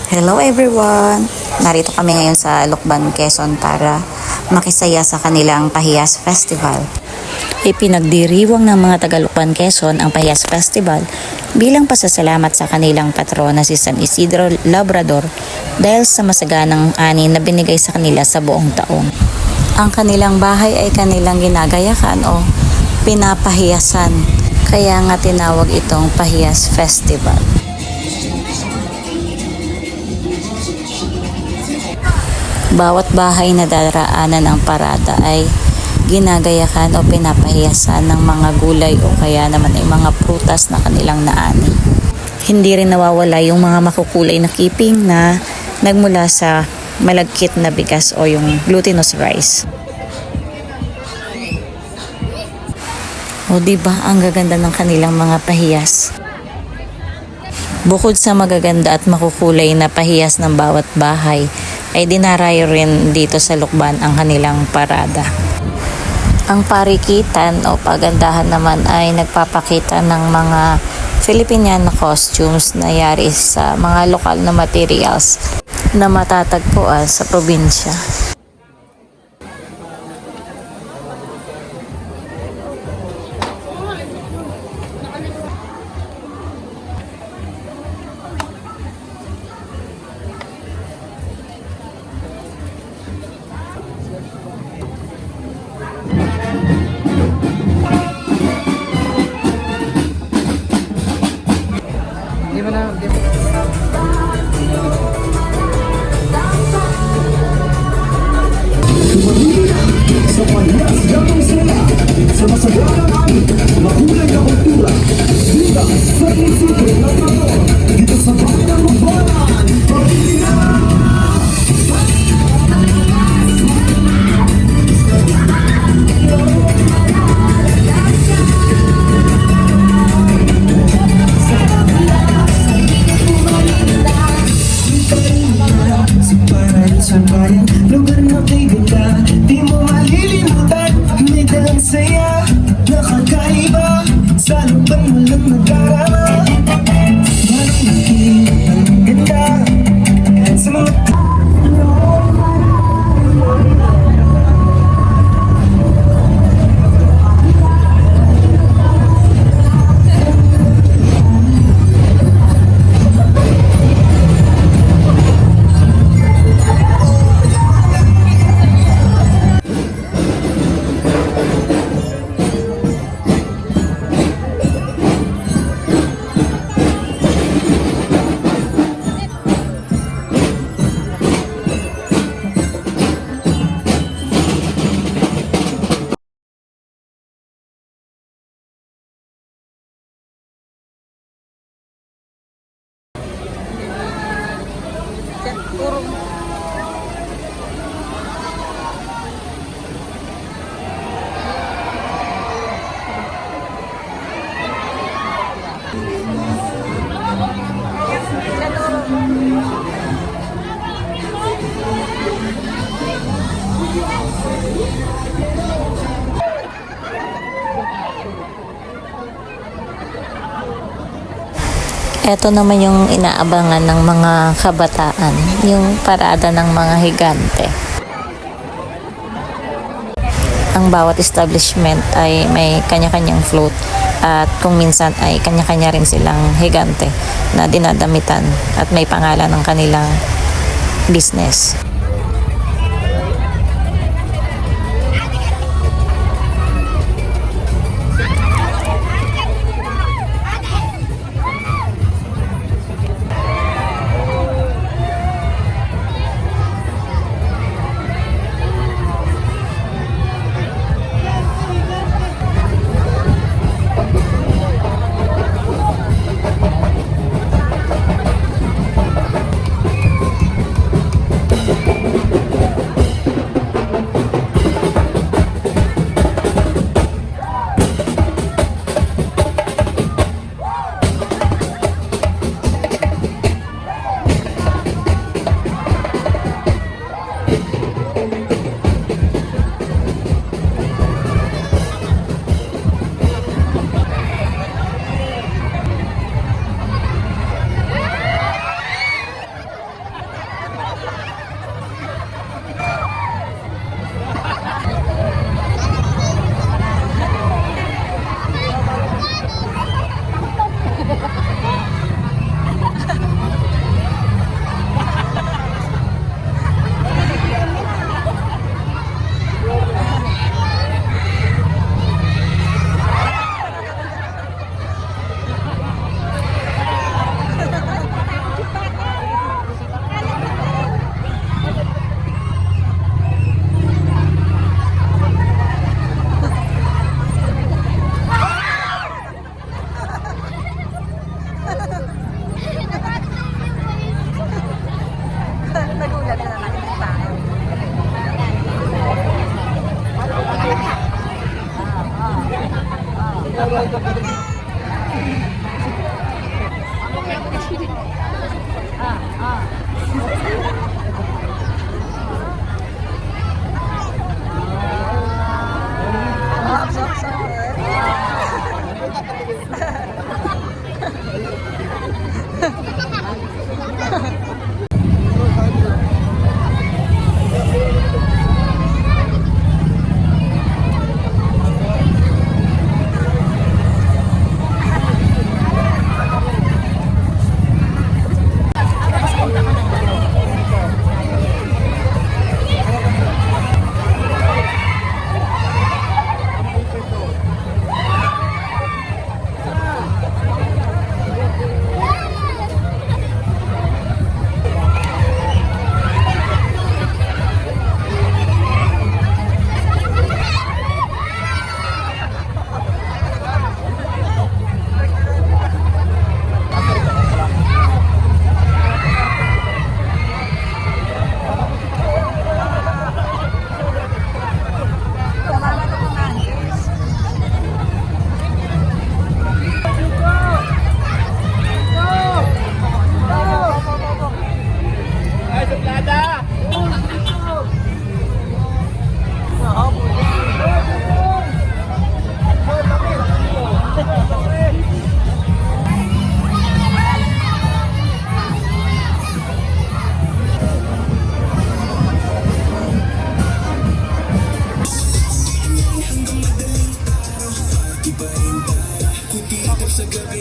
Hello everyone! Narito kami ngayon sa Lucban, Quezon para makisaya sa kanilang Pahiyas Festival. Ipinagdiriwang ng mga taga Lucban, Quezon ang Pahiyas Festival bilang pasasalamat sa kanilang patrona si San Isidro Labrador dahil sa masaganang ani na binigay sa kanila sa buong taon. Ang kanilang bahay ay kanilang ginagayakan o pinapahiyasan, kaya nga tinawag itong Pahiyas Festival. Bawat bahay na daraanan ng parada ay ginagayakan o pinapahiyasan ng mga gulay o kaya naman ay mga prutas na kanilang naani. Hindi rin nawawala yung mga makukulay na keeping na nagmula sa malagkit na bigas o yung glutinous rice. O diba ang gaganda ng kanilang mga pahiyas? Bukod sa magaganda at makukulay na pahiyas ng bawat bahay, ay dinarayo rin dito sa Lucban ang kanilang parada. Ang parikitan o pagandahan naman ay nagpapakita ng mga Filipiniana costumes na yari sa mga lokal na materials na matatagpuan sa probinsya. Sa Pahiyas Gatong Sela, sa masaganang ani, makulay na kultura, dito sa munisipyo ng Labrador, dito sa bayan ng Lucbanan, Pilipinas! Sa bayan, lugar na may ganda, di mo malilimutan. May dalang saya, nakakaiba, sa Lucban walang nag-arama. Malaki ang ganda, sa mga Ito naman yung inaabangan ng mga kabataan, yung parada ng mga higante. Ang bawat establishment ay may kanya-kanyang float at kung minsan ay kanya-kanya rin silang higante na dinadamitan at may pangalan ng kanilang business.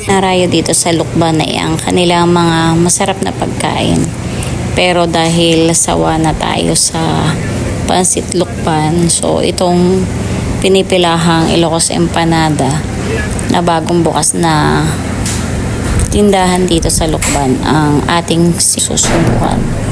Narayo dito sa Lukban ay ang kanilang mga masarap na pagkain. Pero dahil sawa na tayo sa Pansit Lukban, so itong pinipilahang Ilocos Empanada na bagong bukas na tindahan dito sa Lukban ang ating susubukan.